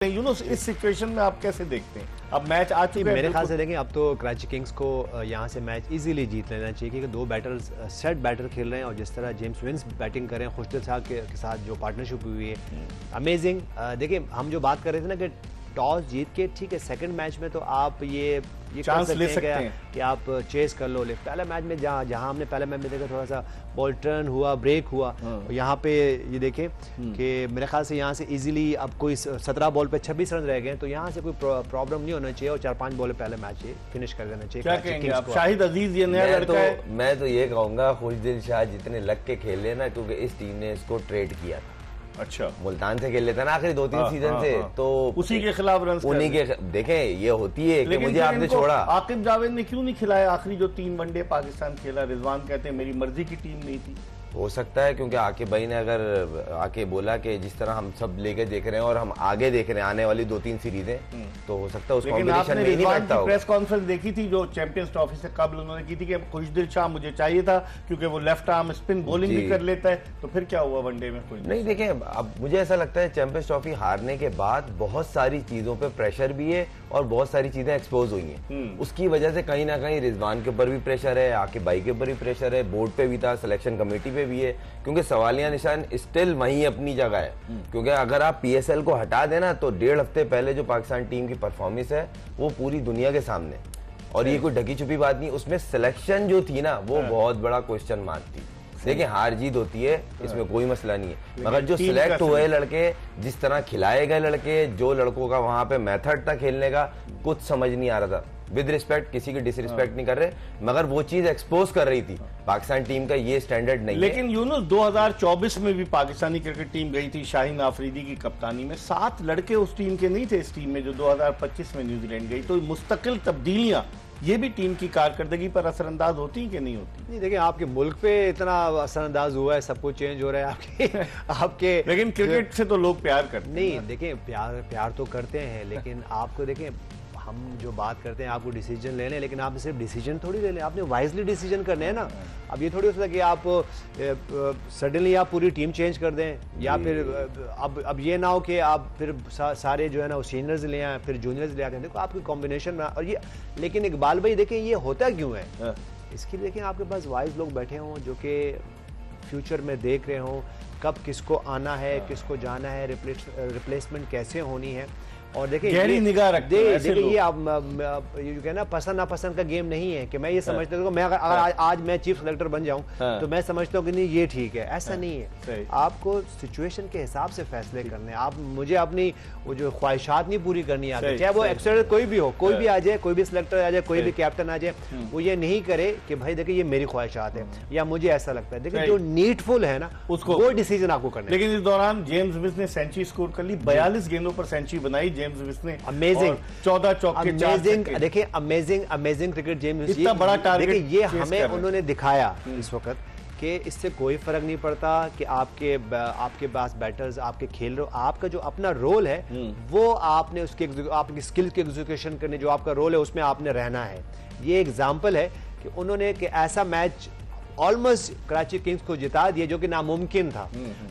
यूनुस, इस सिचुएशन में आप कैसे देखते हैं? अब मैच आ चुके हैं। मेरे ख्याल से देखें अब तो कराची किंग्स को यहाँ से मैच इजीली जीत लेना चाहिए क्योंकि दो बैटर्स सेट बैटर खेल रहे हैं और जिस तरह जेम्स विंस बैटिंग कर रहे हैं, खुशदिल साहब के साथ जो पार्टनरशिप हुई है अमेजिंग। देखिए हम जो बात कर रहे थे ना कि टॉस जीत के ठीक है सेकंड मैच में तो आप ये चांस ले सकते हैं कि आप चेस कर लो। लेकिन पहले मैच में जहां हमने पहले मैच में देखा थोड़ा सा बॉल टर्न हुआ, ब्रेक हुआ, यहाँ पे ये देखें कि मेरे ख्याल से यहाँ से इजीली अब कोई 17 बॉल पे 26 रन रह गए तो यहाँ से कोई प्रॉब्लम नहीं होना चाहिए और 4-5 बॉल पहले मैच फिनिश कर देना चाहिए। क्या कहेंगे आप? शाहिद अजीज ये नया लड़का है। मैं तो ये कहूंगा खुशदिल शाह जितने लग के खेल रहे ना, क्योंकि इस टीम ने इसको ट्रेड किया था। अच्छा, मुल्तान से खेल लेता ना आखिरी 2-3 सीजन से, तो उसी के खिलाफ रन, उन्हीं के देखें ये होती है कि मुझे आपने छोड़ा। आकिब जावेद ने क्यों नहीं खिलाया आखिरी जो 3 वनडे पाकिस्तान खेला? रिजवान कहते हैं मेरी मर्जी की टीम नहीं थी। हो सकता है क्योंकि आकिब भाई ने अगर आके बोला कि जिस तरह हम सब लेके देख रहे हैं और हम आगे देख रहे हैं आने वाली 2-3 सीरीजें, तो हो सकता है उस कॉम्बिनेशन में नहीं बैठता होगा। प्रेस कॉन्फ्रेंस देखी थी जो चैंपियंस ट्रॉफी से कबल उन्होंने की थी कि खुशदिल शाह मुझे चाहिए था क्योंकि वो लेफ्ट आर्म स्पिन बॉलिंग भी कर लेता है, तो फिर क्या हुआ वनडे में? कुछ नहीं, देखें अब मुझे ऐसा लगता है चैंपियंस ट्रॉफी हारने के बाद बहुत सारी चीजों पे प्रेशर भी है और बहुत सारी चीजें एक्सपोज हुई हैं। उसकी वजह से कहीं ना कहीं रिजवान के ऊपर भी प्रेशर है, आकिब भाई के ऊपर भी प्रेशर है, बोर्ड पे भी था, सिलेक्शन कमेटी पे भी है, क्योंकि सवालिया निशान स्टिल वहीं अपनी जगह है। क्योंकि अगर आप पीएसएल को हटा देना तो 1.5 हफ्ते पहले जो पाकिस्तान टीम की परफॉर्मेंस है वो पूरी दुनिया के सामने, और ये कोई ढकी छुपी बात नहीं। उसमें सिलेक्शन जो थी ना वो बहुत बड़ा क्वेश्चन मार्क थी। देखिए हार जीत होती है, इसमें कोई मसला नहीं है, मगर जो सिलेक्ट हुए लड़के, जिस तरह खिलाए गए लड़के, जो लड़कों का वहां पे मेथड था खेलने का, कुछ समझ नहीं आ रहा था। विद रिस्पेक्ट, किसी की डिसरिस्पेक्ट नहीं कर रहे, मगर वो चीज एक्सपोज कर रही थी पाकिस्तान टीम का ये स्टैंडर्ड नहीं है। लेकिन यूनुस 2024 में भी पाकिस्तानी क्रिकेट टीम गई थी शाहीन आफरीदी की कप्तानी में, 7 लड़के उस टीम के नहीं थे इस टीम में जो 2025 में न्यूजीलैंड गई। तो मुस्तकिल तब्दीलियां ये भी टीम की कारकर्दगी पर असरअंदाज होती कि नहीं होती? नहीं, देखिए आपके मुल्क पे इतना असरअंदाज हुआ है, सब कुछ चेंज हो रहा है आपके लेकिन क्रिकेट से तो लोग प्यार करते हैं। नहीं, देखिए प्यार तो करते हैं, लेकिन आपको देखें हम जो बात करते हैं आपको डिसीजन लेने, लेकिन आप सिर्फ डिसीजन थोड़ी ले लें, आपने वाइजली डिसीजन करने हैं ना। अब ये थोड़ी हो सकता है कि आप सडनली आप पूरी टीम चेंज कर दें, या फिर अब ये ना हो कि आप फिर सारे जो है ना वो सीनियर्स ले आए फिर जूनियर्स ले आते हैं। देखो आपकी कॉम्बिनेशन में और ये, लेकिन इकबाल भाई देखें ये होता क्यों है इसके लिए, देखें आपके पास वाइज लोग बैठे हों जो कि फ्यूचर में देख रहे हों कब किसको आना है, किसको जाना है, रिप्लेसमेंट कैसे होनी है। और देखिए गहरी निगाह रखते हैं। देखिए ये आप ये जो कहना पसंद नापसंद का गेम नहीं है कि मैं ये समझता हूँ मैं अगर आज मैं चीफ सेलेक्टर बन जाऊं तो मैं समझता हूँ कि नहीं ये ठीक है, ऐसा नहीं है। आपको सिचुएशन के हिसाब से फैसले करने, आप मुझे अपनी वो जो ख्वाहिशात नहीं पूरी करनी आती, चाहे वो एक्सटर्नल कोई भी हो, कोई भी आ जाए, कोई भी सिलेक्टर आ जाए, कोई भी कैप्टन आ जाए, वो ये नहीं करे कि भाई देखिए ये मेरी ख्वाहिशात है या मुझे ऐसा लगता है। देखिए जो नीडफुल है ना उसको वो डिसीजन आपको करना। लेकिन इस दौरान जेम्स विंस ने सेंचुरी स्कोर कर ली, 42 गेंदों पर सेंचुरी बनाई जेम्स विंस ने। अमेजिंग 14 चौके, देखिए अमेजिंग क्रिकेट जेम्स, इतना बड़ा टारगेट देखिए ये हमें उन्होंने दिखाया इस वक्त कि इससे कोई फर्क नहीं पड़ता कि आपके पास बैटर्स आपके खेल रहे हो, आपका जो अपना रोल है वो आपने उसके आपकी स्किल के एग्जीक्यूशन करने, जो आपका रोल है उसमें आपने रहना है। ये एग्जाम्पल है कि उन्होंने कि ऐसा मैच ऑलमोस्ट कराची किंग्स को जिता दिया जो कि नामुमकिन था।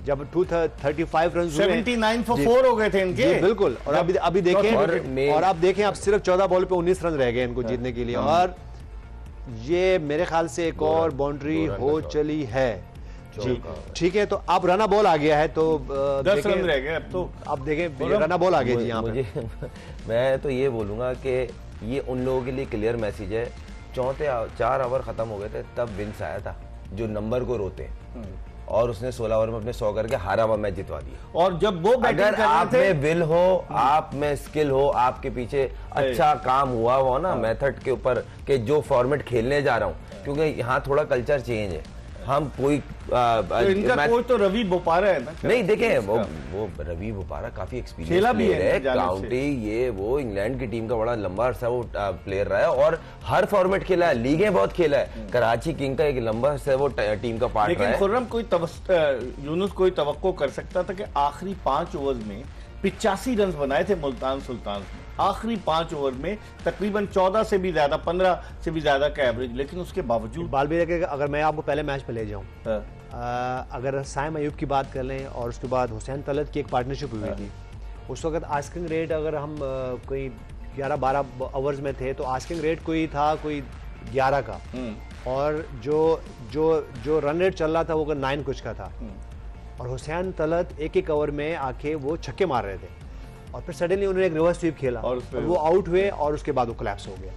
जब 235 रन 79 for 4 हो गए थे इनके, बिल्कुल। और अभी देखें और आप देखें आप सिर्फ 14 बॉल पे 19 रन रह गए इनको जीतने के लिए, और ये मेरे ख्याल से एक और बाउंड्री हो चली है जी। ठीक है, तो अब रना बॉल आ गया है तो 10 रन रह गए अब देखें रना बॉल आ गया जी। यहाँ मुझे मैं तो ये बोलूंगा कि ये उन लोगों के लिए क्लियर मैसेज है। 4 ओवर खत्म हो गए थे तब विंस आया था जो नंबर को रोते हैं, और उसने 16 ओवर में अपने 100 करके हारा हुआ मैच जितवा दिया। और जब वो अगर आप में विल हो, आप में स्किल हो, आपके पीछे अच्छा काम हुआ ना मेथड के ऊपर कि जो फॉर्मेट खेलने जा रहा हूँ, क्योंकि यहाँ थोड़ा कल्चर चेंज है। हम कोई इनका कोच तो रवि बोपारा है ना। नहीं देखें वो रवि बोपारा काफी एक्सपीरियंस प्लेयर है, काउंटी ये वो इंग्लैंड की टीम का बड़ा लंबा अरसा वो प्लेयर रहा है और हर फॉर्मेट खेला है, लीगें बहुत खेला है। कराची किंग का एक लंबा अरसा वो टीम का पार्ट रहा है। खुर्रम यूनुस कोई तवक्को कर सकता था कि आखिरी 5 ओवर में 85 रन बनाए थे मुल्तान सुल्तान ने, आखिरी 5 ओवर में तकरीबन 14 से भी ज्यादा, 15 से भी ज्यादा का एवरेज, लेकिन उसके बावजूद बाल भी अगर मैं आपको पहले मैच पे ले जाऊं, अगर साइम अयूब की बात कर लें और उसके बाद हुसैन तलत की एक पार्टनरशिप हुई थी, उस वक्त आस्किंग रेट अगर हम कोई 11-12 ओवर्स में थे तो आस्किंग रेट कोई था कोई 11 का, और जो रन रेट चल रहा था वो 9 कुछ का था, और हुसैन तलत एक ओवर में आके वो छक्के मार रहे थे, और फिर सडनली उन्होंने एक रिवर्स स्वीप खेला और वो आउट हुए, और उसके बाद वो कोलैप्स हो गया।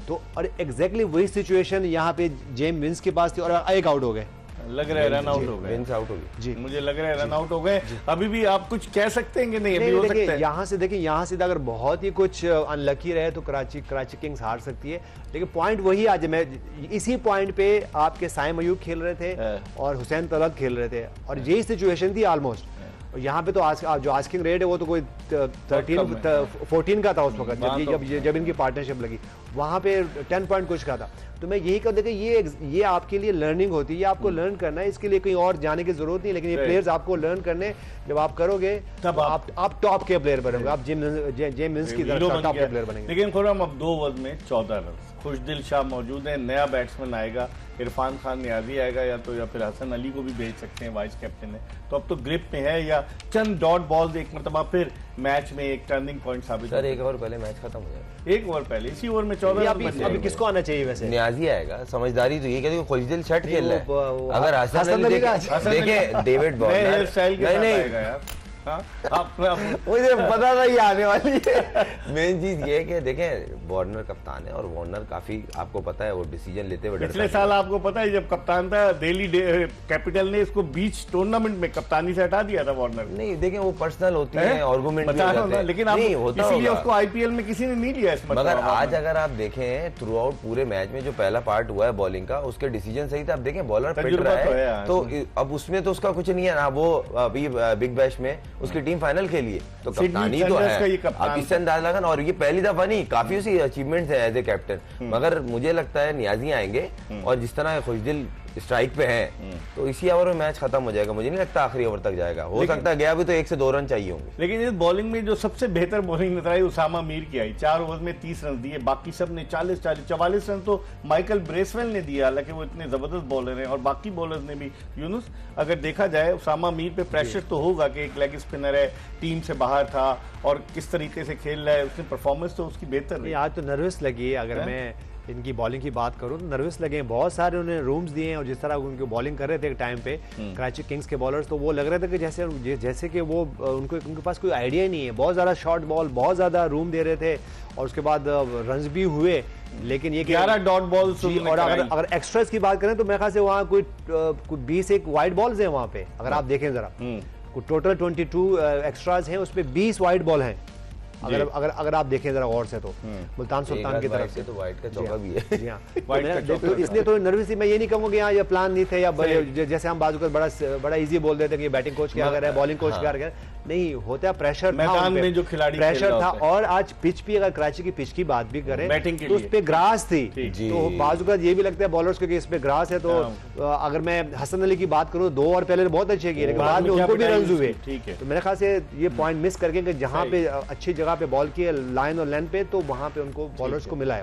तो और एग्जैक्टली वही सिचुएशन यहाँ पे जेम विंस के पास थी और एक आउट हो गए, लग रहा है रन आउट हो गए, विंस आउट हो गए जी, मुझे लग रहा है रन आउट हो गए। अभी भी आप कुछ कह सकते हैं कि नहीं? अभी हो सकता है यहाँ से देखिए, यहाँ से अगर बहुत ही कुछ अनलकी रहे तो कराची किंग्स हार सकती है, लेकिन पॉइंट वही आज मैं इसी पॉइंट पे आपके साइम अयूब खेल रहे थे और हुसैन तलत खेल रहे थे, और यही सिचुएशन थी ऑलमोस्ट। यहाँ पे तो जो आस्किंग रेट है वो तो कोई 14 का था उस वक्त जब इनकी पार्टनरशिप लगी, वहाँ पे 10 पॉइंट कुछ का था। तो मैं यही कहता कि ये आपके लिए लर्निंग होती है, ये आपको लर्न करना है, इसके लिए कहीं और जाने की जरूरत नहीं, लेकिन ये प्लेयर्स आपको लर्न करने जब आप करोगे तब आप टॉप के प्लेयर बनोगे, आप जेम विंस की तरह टॉप के प्लेयर बनेंगे। लेकिन खुर्रम अब 2 ओवर में 14 रन, खुशदिल शाह मौजूद है, नया बैट्समैन आएगा, इरफान खान नियाजी आएगा या फिर हसन अली को भी भेज सकते हैं, वाइस कैप्टन है, तो अब तो ग्रिप में है, या चंद डॉट बॉल्स एक मरतबा फिर मैच में एक टर्निंग पॉइंट साबित सर। 1 ओवर पहले मैच खत्म हो जाएगा, 1 ओवर पहले, इसी ओवर में 14 अभी किसको आना चाहिए वैसे? नियाजी आएगा, समझदारी तो ये कहते हैं खुशदिल शट खेल रहा है, अगर हसन अली देखे डेविड वार्नर मुझे पता था ये आने वाली है। मेन चीज ये है कि देखें वार्नर कप्तान है, और वार्नर काफी आपको पता है वो डिसीजन लेते हुए पिछले साल आपको पता है जब कप्तान था दिल्ली कैपिटल ने इसको बीच टूर्नामेंट में कप्तानी से हटा दिया था वार्नर। नहीं देखें वो पर्सनल होती है, आर्गुमेंट भी हो जाते हैं, लेकिन इसीलिए उसको आईपीएल में किसी ने नहीं लिया। मगर आज अगर आप देखें थ्रू आउट पूरे मैच में जो पहला पार्ट हुआ है बॉलिंग का, उसके डिसीजन सही था। आप देखें बॉलर पिट रहा है तो अब उसमें तो उसका कुछ नहीं है ना, वो अभी बिग बैश में उसकी टीम फाइनल खेली है, तो कप्तानी तो है, अब इससे अंदाजा लगाना। और ये पहली दफा नहीं, काफी उसी अचीवमेंट्स है एज ए कैप्टन, मगर मुझे लगता है नियाजी आएंगे, और जिस तरह खुशदिल स्ट्राइक पे हैं तो इसी ओवर में मैच खत्म हो जाएगा। मुझे नहीं लगता आखिरी ओवर तक जाएगा, हो सकता है गया भी तो 1 से 2 रन चाहिए होंगे। लेकिन इस बॉलिंग में जो सबसे बेहतर बॉलिंग नजर आई उसामा मीर की आई, 4 ओवर में 30 रन दिए, बाकी सब ने 44 रन तो माइकल ब्रेसवेल ने दिया, हालांकि वो इतने जबरदस्त बॉलर हैं, और बाकी बॉलर्स ने भी। यूनुस, अगर देखा जाए उसामा मीर पे प्रेशर तो होगा कि एक लेग स्पिनर है, टीम से बाहर था, और किस तरीके से खेल रहा है, उसने परफॉर्मेंस तो उसकी बेहतर रही। आज तो नर्वस लगी है, अगर मैं इनकी बॉलिंग की बात करूं तो नर्वस लगे हैं, बहुत सारे उन्होंने रूम्स दिए हैं, और जिस तरह उनकी बॉलिंग कर रहे थे एक टाइम पे कराची किंग्स के बॉलर्स, तो वो लग रहा था कि जैसे कि वो उनके पास कोई आइडिया ही नहीं है, बहुत ज़्यादा शॉर्ट बॉल, बहुत ज़्यादा रूम दे रहे थे, और उसके बाद रन्स भी हुए, लेकिन ये 11 डॉट बॉल्स। और अगर एक्स्ट्रास की बात करें तो मेरे ख्याल से वहाँ कोई 20 वाइड बॉल्स हैं वहाँ पे, अगर आप देखें जरा, टोटल 22 एक्स्ट्रास हैं, उसपे 20 वाइड बॉल हैं, अगर आप देखें जरा गौर से तो मुल्तान सुल्तान की तरफ से तो वाइट का चौका भी है। जी हाँ, तो इसलिए थोड़ी नर्वस थी। मैं ये नहीं कहूँगा कि यहाँ ये प्लान नहीं थे, या जैसे हम बाजू का बड़ा इजी बोल देते कि बैटिंग कोच क्या कर रहा है, बॉलिंग कोच क्या कर रहा है, नहीं होता, प्रेशर मैदान में जो खिलाड़ी प्रेशर था। और आज पिच भी, अगर कराची की पिच की बात भी करें तो उस पे ग्रास थी, तो बाजू का ये भी लगता है बॉलर्स को कि इस पे ग्रास है। तो अगर मैं हसन अली की बात करूँ 2 ओवर पहले बहुत अच्छे किए, लेकिन बाद में उनको भी रन हुए, तो मेरे ख्याल से ये पॉइंट मिस करके जहाँ पे अच्छी जगह पे बॉल की लाइन और लेंथ पे, तो वहां पे उनको बॉलर्स को मिला है।